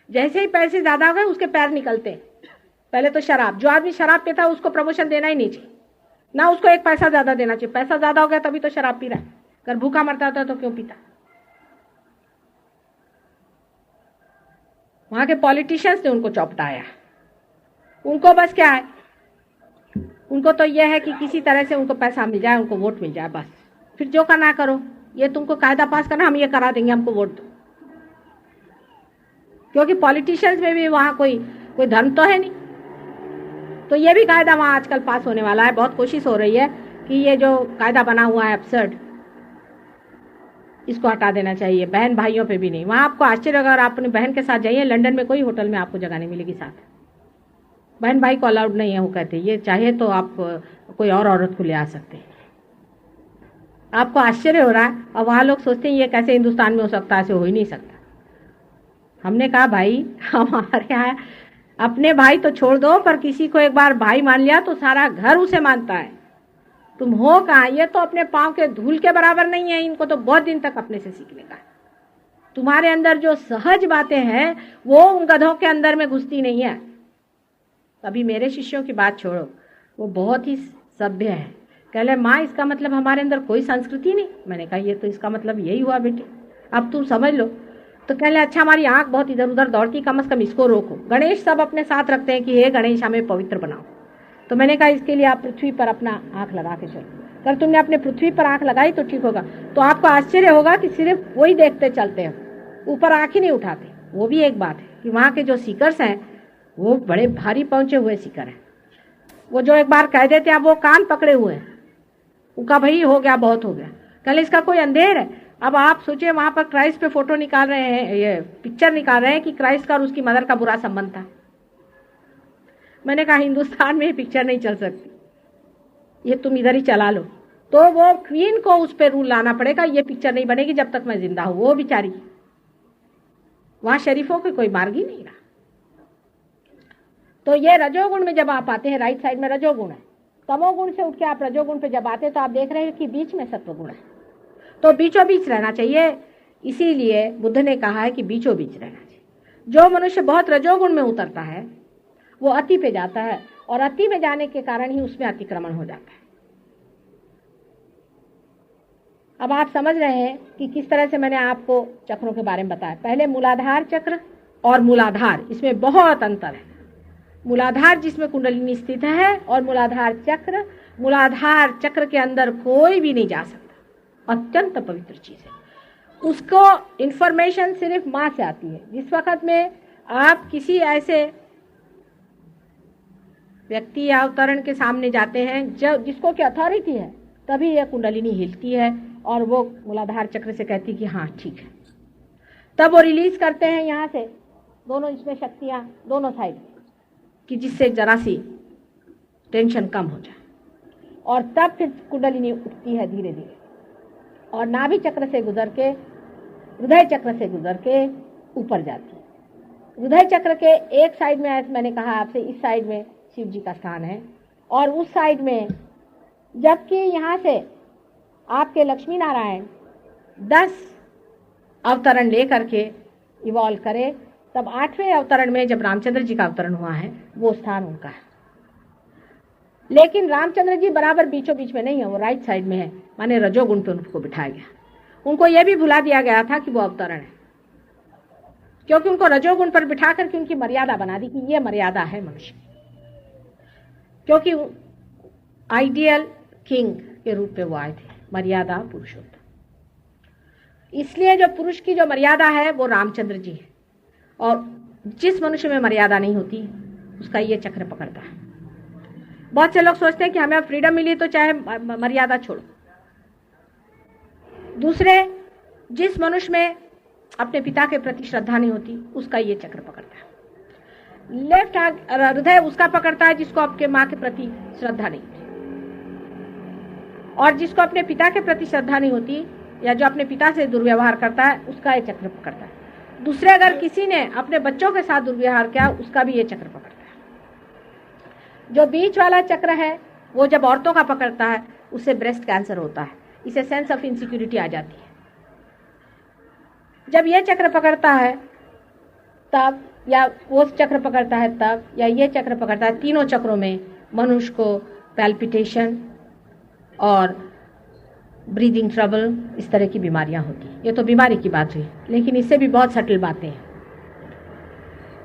जैसे ही पैसे ज्यादा हो गए उसके पैर निकलते हैं। पहले तो शराब, जो आदमी शराब पीता है उसको प्रमोशन देना ही नहीं चाहिए, ना उसको एक पैसा ज्यादा देना चाहिए। पैसा ज्यादा हो गया तभी तो शराब पी रहा है, अगर भूखा मरता होता तो क्यों पीता। वहां के पॉलिटिशियंस ने उनको चौपटाया। उनको बस क्या है, उनको तो यह है कि किसी तरह से उनको पैसा मिल जाए, उनको वोट मिल जाए, बस। फिर जो करना करो, ये तुमको कायदा पास करना, हम ये करा देंगे, हमको वोट दो। क्योंकि पॉलिटिशियंस में भी वहां कोई धर्म तो है नहीं। तो ये भी कायदा वहां आजकल पास होने वाला है। बहुत कोशिश हो रही है कि ये जो कायदा बना हुआ है एब्सर्ड, इसको हटा देना चाहिए। बहन भाइयों पे भी नहीं। वहां आपको आश्चर्य होगा, अगर आप अपनी बहन के साथ जाइए, लंदन में कोई होटल में आपको जगह नहीं मिलेगी साथ। बहन भाई को अलाउड नहीं है, वो कहते ये चाहे तो आप कोई और औरत को ले आ सकते हैं। आपको आश्चर्य हो रहा है, और वहां लोग सोचते हैं ये कैसे हिंदुस्तान में हो सकता है, ऐसे हो ही नहीं सकता। हमने कहा भाई हमारे यहाँ अपने भाई तो छोड़ दो, पर किसी को एक बार भाई मान लिया तो सारा घर उसे मानता है। तुम हो कहाँ, ये तो अपने पांव के धूल के बराबर नहीं है। इनको तो बहुत दिन तक अपने से सीखने का है। तुम्हारे अंदर जो सहज बातें हैं वो उन गधों के अंदर में घुसती नहीं है। अभी मेरे शिष्यों की बात छोड़ो, वो बहुत ही सभ्य है। कहले माँ इसका मतलब हमारे अंदर कोई संस्कृति नहीं। मैंने कहा ये तो इसका मतलब यही हुआ बेटे, अब तुम समझ लो। तो कहले अच्छा हमारी आंख बहुत इधर उधर दौड़ती, कम से कम इसको रोको। गणेश सब अपने साथ रखते हैं कि हे गणेश हमें पवित्र बनाओ। तो मैंने कहा इसके लिए आप पृथ्वी पर अपना आंख लगा के चलो। अगर तुमने अपने पृथ्वी पर आंख लगाई तो ठीक होगा। तो आपको आश्चर्य होगा कि सिर्फ वही देखते चलते हैं, ऊपर आंख ही नहीं उठाते। वो भी एक बात है कि वहाँ के जो सीकर्स हैं वो बड़े भारी पहुंचे हुए सीकर हैं। वो जो एक बार कह देते हैं वो कान पकड़े हुए हैं, उनका भाई हो गया, बहुत हो गया। कल इसका कोई अंधेर है। अब आप सोचिए वहां पर क्राइस्ट पे फोटो निकाल रहे हैं, ये पिक्चर निकाल रहे हैं कि क्राइस्ट का और उसकी मदर का बुरा संबंध था। मैंने कहा हिंदुस्तान में ये पिक्चर नहीं चल सकती, ये तुम इधर ही चला लो। तो वो क्वीन को उस पर रूल लाना पड़ेगा, ये पिक्चर नहीं बनेगी जब तक मैं जिंदा हूं। वो बेचारी, वहां शरीफों के कोई मार्ग ही नहीं रहा। तो ये रजोगुण में जब आप आते हैं, राइट साइड में रजोगुण है, तमोगुण से उठ के आप रजोगुण पे जब आते हैं तो आप देख रहे हैं कि बीच में सत्वगुण है। तो बीचों बीच रहना चाहिए। इसीलिए बुद्ध ने कहा है कि बीचों बीच रहना चाहिए। जो मनुष्य बहुत रजोगुण में उतरता है वो अति पे जाता है, और अति में जाने के कारण ही उसमें अतिक्रमण हो जाता है। अब आप समझ रहे हैं कि किस तरह से मैंने आपको चक्रों के बारे में बताया। पहले मूलाधार चक्र और मूलाधार, इसमें बहुत अंतर है। मूलाधार जिसमें कुंडलिनी स्थित है और मूलाधार चक्र के अंदर कोई भी नहीं जा सकता। अत्यंत पवित्र चीज है। उसको इंफॉर्मेशन सिर्फ मां से आती है। जिस वक्त में आप किसी ऐसे व्यक्ति या अवतरण के सामने जाते हैं जिसको की अथॉरिटी है, तभी यह कुंडलिनी हिलती है और वो मूलाधार चक्र से कहती है कि हाँ ठीक है। तब वो रिलीज करते हैं यहाँ से दोनों, इसमें शक्तियां दोनों साइड, कि जिससे जरा सी टेंशन कम हो जाए। और तब फिर कुंडलिनी उठती है धीरे धीरे, और नाभि चक्र से गुजर के हृदय चक्र से गुजर के ऊपर जाती है। हृदय चक्र के एक साइड में, ऐसे मैंने कहा आपसे, इस साइड में शिव जी का स्थान है, और उस साइड में, जबकि यहाँ से आपके लक्ष्मी नारायण 10 अवतरण लेकर के इवॉल्व करे, तब 8वें अवतरण में जब रामचंद्र जी का अवतरण हुआ है वो स्थान उनका है। लेकिन रामचंद्र जी बराबर बीचों बीच में नहीं है, वो राइट साइड में है, माने रजोगुण पे उनको बिठाया गया। उनको यह भी भुला दिया गया था कि वो अवतरण है, क्योंकि उनको रजोगुण पर बिठा करके उनकी मर्यादा बना दी कि ये मर्यादा है मनुष्य, क्योंकि आइडियल किंग के रूप में वो आए थे, मर्यादा पुरुषोत्तम। इसलिए जो पुरुष की जो मर्यादा है वो रामचंद्र जी है, और जिस मनुष्य में मर्यादा नहीं होती उसका ये चक्र पकड़ता है। बहुत से लोग सोचते हैं कि हमें फ्रीडम मिली तो चाहे मर्यादा छोड़ो। दूसरे, जिस मनुष्य में अपने पिता के प्रति श्रद्धा नहीं होती उसका ये चक्र पकड़ता है। लेफ्ट हृदय उसका पकड़ता है जिसको आपके माँ के प्रति श्रद्धा नहीं होती, और जिसको अपने पिता के प्रति श्रद्धा नहीं होती या जो अपने पिता से दुर्व्यवहार करता है उसका ये चक्र पकड़ता है। दूसरे, अगर किसी ने अपने बच्चों के साथ दुर्व्यवहार किया उसका भी ये चक्र पकड़ता है। जो बीच वाला चक्र है वो जब औरतों का पकड़ता है उससे ब्रेस्ट कैंसर होता है, इसे सेंस ऑफ इनसिक्योरिटी आ जाती है। जब ये चक्र पकड़ता है तब, या वो चक्र पकड़ता है तब, या ये चक्र पकड़ता है, तीनों चक्रों में मनुष्य को पैल्पिटेशन और ब्रीदिंग ट्रबल, इस तरह की बीमारियां होती हैं। ये तो बीमारी की बात हुई, लेकिन इससे भी बहुत सटल बातें हैं।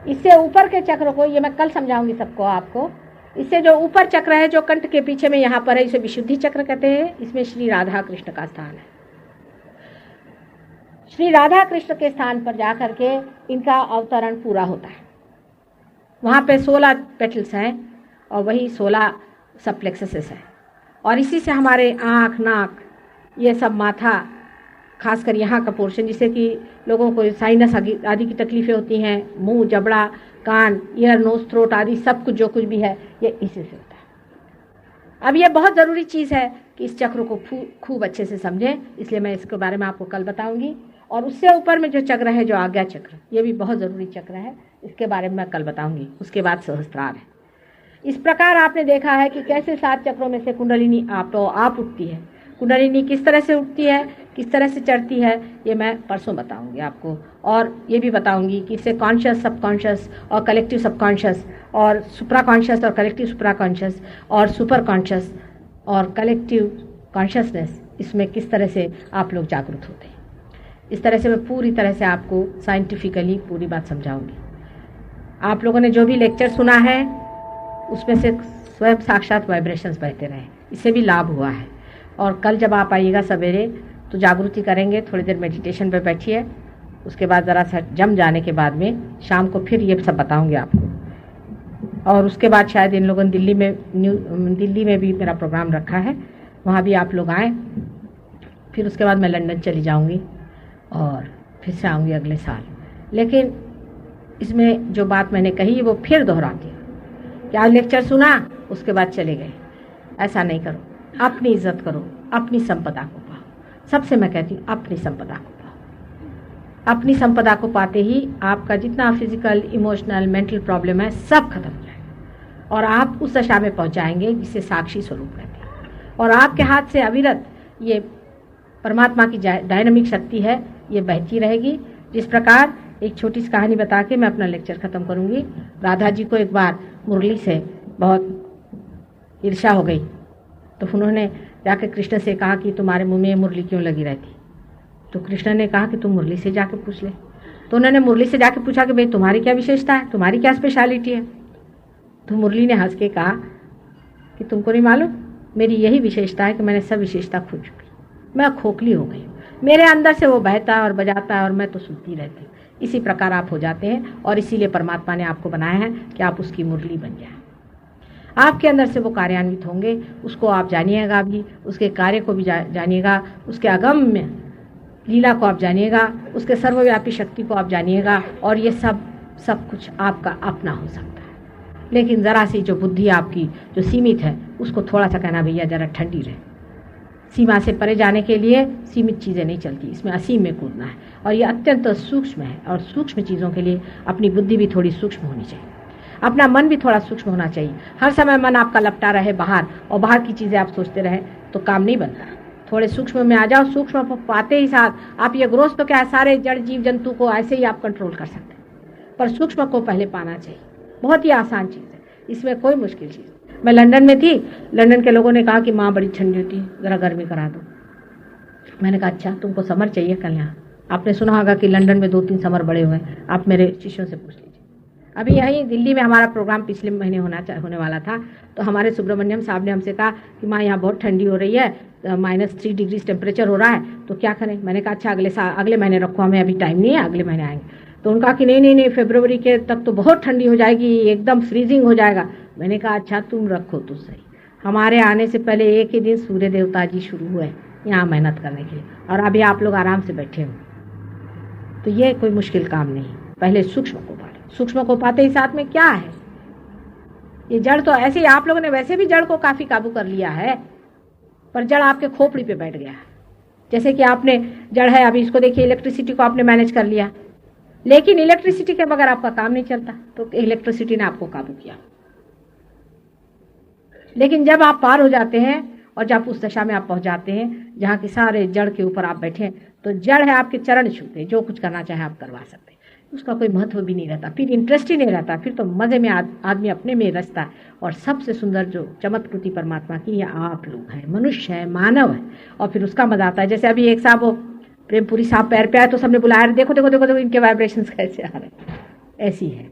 इससे ऊपर के चक्र को, ये मैं कल समझाऊंगी सबको आपको। इससे जो ऊपर चक्र है, जो कंठ के पीछे में यहाँ पर है, इसे विशुद्धि चक्र कहते हैं। इसमें श्री राधा कृष्ण का स्थान है। श्री राधा कृष्ण के स्थान पर जाकर के इनका अवतरण पूरा होता है। वहाँ पे 16 पेटल्स हैं और वही 16 सब प्लेक्ससेस हैं, और इसी से हमारे आँख, नाक, ये सब, माथा, खासकर यहाँ का पोर्शन, जिससे कि लोगों को साइनस आदि की तकलीफें होती हैं, मुंह, जबड़ा, कान, ईयर, नोज, थ्रोट आदि सब कुछ जो कुछ भी है, ये इसी से होता है। अब ये बहुत ज़रूरी चीज़ है कि इस चक्र को खूब अच्छे से समझें, इसलिए मैं इसके बारे में आपको कल बताऊंगी। और उससे ऊपर में जो चक्र है, जो आज्ञा चक्र, ये भी बहुत ज़रूरी चक्र है, इसके बारे में मैं कल बताऊंगी। उसके बाद सहस्त्रार है। इस प्रकार आपने देखा है कि कैसे 7 चक्रों में से कुंडलिनी आप उठती है। कुंडलिनी किस तरह से उठती है, किस तरह से चढ़ती है, ये मैं परसों बताऊंगी आपको। और ये भी बताऊंगी कि इससे कॉन्शियस, सबकॉन्शियस और कलेक्टिव सबकॉन्शियस, और सुप्रा कॉन्शियस और कलेक्टिव सुप्रा कॉन्शियस, और सुपर कॉन्शियस और कलेक्टिव कॉन्शियसनेस, इसमें किस तरह से आप लोग जागरूक होते हैं। इस तरह से मैं पूरी तरह से आपको साइंटिफिकली पूरी बात समझाऊंगी। आप लोगों ने जो भी लेक्चर सुना है, उसमें से स्वयं साक्षात वाइब्रेशंस बहते रहे, इससे भी लाभ हुआ है। और कल जब आप आइएगा सवेरे तो जागृति करेंगे, थोड़ी देर मेडिटेशन पे बैठिए, उसके बाद ज़रा सा जम जाने के बाद में शाम को फिर ये सब बताऊंगी आपको। और उसके बाद शायद इन लोगों ने दिल्ली में भी मेरा प्रोग्राम रखा है, वहाँ भी आप लोग आएँ। फिर उसके बाद मैं लंदन चली जाऊँगी और फिर से आऊँगी अगले साल। लेकिन इसमें जो बात मैंने कही वो फिर दोहराती हूँ कि आज लेक्चर सुना, उसके बाद चले गए, ऐसा नहीं करो। अपनी इज्जत करो, अपनी संपदा को पाओ। सबसे मैं कहती हूँ अपनी संपदा को पाओ। अपनी संपदा को पाते ही आपका जितना फिजिकल, इमोशनल, मेंटल प्रॉब्लम है, सब खत्म हो जाएगा और आप उस दशा में पहुँच जाएंगे जिसे साक्षी स्वरूप कहते हैं। और आपके हाथ से अविरत ये परमात्मा की डायनामिक शक्ति है, ये बहती रहेगी। जिस प्रकार, एक छोटी सी कहानी बता के मैं अपना लेक्चर ख़त्म करूँगी। राधा जी को एक बार मुरली से बहुत ईर्ष्या हो गई, तो उन्होंने जाकर कृष्ण से कहा कि तुम्हारे मुंह में मुरली क्यों लगी रहती। तो कृष्ण ने कहा कि तुम मुरली से जाके पूछ ले। तो उन्होंने मुरली से जाके पूछा कि भाई तुम्हारी क्या विशेषता है, तुम्हारी क्या स्पेशलिटी है। तो मुरली ने हंस के कहा कि तुमको नहीं मालूम, मेरी यही विशेषता है कि मैंने सब विशेषता खो चुकी, मैं खोखली हो गई, मेरे अंदर से वो बहता है और बजाता है और मैं तो सुनती रहती हूँ। इसी प्रकार आप हो जाते हैं और इसीलिए परमात्मा ने आपको बनाया है कि आप उसकी मुरली बन जाए। आपके अंदर से वो कार्यान्वित होंगे, उसको आप जानिएगा भी, उसके कार्य को भी जानिएगा, उसके अगम्य लीला को आप जानिएगा, उसके सर्वव्यापी शक्ति को आप जानिएगा, और ये सब कुछ आपका अपना हो सकता है। लेकिन ज़रा सी जो बुद्धि आपकी जो सीमित है, उसको थोड़ा सा कहना भैया ज़रा ठंडी रहे। सीमा से परे जाने के लिए सीमित चीज़ें नहीं चलती, इसमें असीम में कूदना है, और ये अत्यंत सूक्ष्म है। और सूक्ष्म चीज़ों के लिए अपनी बुद्धि भी थोड़ी सूक्ष्म होनी चाहिए, अपना मन भी थोड़ा सूक्ष्म होना चाहिए। हर समय मन आपका लपटा रहे बाहर और बाहर की चीज़ें आप सोचते रहे तो काम नहीं बनता। थोड़े सूक्ष्म में आ जाओ, सूक्ष्म पाते ही साथ आप ये ग्रोथ तो क्या सारे जड़ जीव जंतु को ऐसे ही आप कंट्रोल कर सकते हैं, पर सूक्ष्म को पहले पाना चाहिए। बहुत ही आसान चीज़ है, इसमें कोई मुश्किल चीज़। मैं लंदन में थी, लंदन के लोगों ने कहा कि माँ बड़ी ठंडी होती है, ज़रा गर्मी करा दो। मैंने कहा अच्छा तुमको समर चाहिए कल यहाँ। आपने सुना होगा कि लंदन में 2-3 समर बड़े हुए, आप मेरे शिष्यों से पूछ लीजिए। अभी यहीं दिल्ली में हमारा प्रोग्राम पिछले महीने होने वाला था, तो हमारे सुब्रमण्यम साहब ने हमसे कहा कि माँ यहाँ बहुत ठंडी हो रही है, -3 डिग्री टेम्परेचर हो रहा है, तो क्या करें। मैंने कहा अच्छा अगले महीने रखो, हमें अभी टाइम नहीं है, अगले महीने आएंगे। तो उनका कि नहीं फरवरी के तक तो बहुत ठंडी हो जाएगी, एकदम फ्रीजिंग हो जाएगा। मैंने कहा अच्छा तुम रखो तो सही। हमारे आने से पहले एक ही दिन सूर्य देवता जी शुरू हुए यहाँ मेहनत करने के लिए, और अभी आप लोग आराम से बैठे हो। तो ये कोई मुश्किल काम नहीं, पहले सूक्ष्म को पाले। सूक्ष्म को पाते ही साथ में क्या है, ये जड़ तो ऐसे ही आप लोगों ने वैसे भी जड़ को काफ़ी काबू कर लिया है, पर जड़ आपके खोपड़ी पे बैठ गया है। जैसे कि आपने जड़ है, अभी इसको देखिए, इलेक्ट्रिसिटी को आपने मैनेज कर लिया, लेकिन इलेक्ट्रिसिटी के बगैर आपका काम नहीं चलता, तो इलेक्ट्रिसिटी ने आपको काबू किया। लेकिन जब आप पार हो जाते हैं और जब उस दशा में आप पहुंच जाते हैं जहाँ के सारे जड़ के ऊपर आप बैठे हैं, तो जड़ है आपके चरण छूते, जो कुछ करना चाहे आप करवा सकते हैं। उसका कोई महत्व भी नहीं रहता, फिर इंटरेस्ट ही नहीं रहता, फिर तो मज़े में आदमी अपने में रचता है। और सबसे सुंदर जो चमत्कृति परमात्मा की, ये आप लोग हैं, मनुष्य है, मानव है, और फिर उसका मजा आता है। जैसे अभी एक साहब वो प्रेमपुरी साहब पैर पे आए तो सबने बुलाया, देखो देखो देखो देखो इनके वाइब्रेशंस कैसे आ रहे हैं। ऐसी है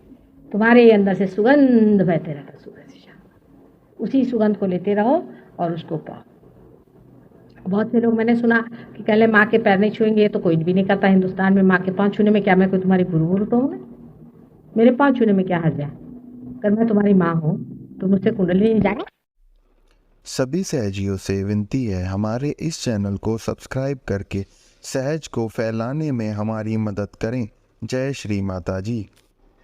तुम्हारे अंदर से सुगंध बहते रहता, सुबह से शाम उसी सुगंध को लेते रहो और उसको पाओ। बहुत से लोग मैंने सुना कि कहले माँ के पैर नहीं छुएंगे, तो कोई भी नहीं करता हिंदुस्तान में। माँ के पाँव छूने में क्या मैं कोई तुम्हारी गुरु तो हूँ? मेरे पाँव छूने में क्या हर्ज है? अगर मैं तुम्हारी माँ हूँ तो मुझसे कुंडली नहीं जाए। सभी सहजियों से विनती है, हमारे इस चैनल को सब्सक्राइब करके सहज को फैलाने में हमारी मदद करें। जय श्री माता जी।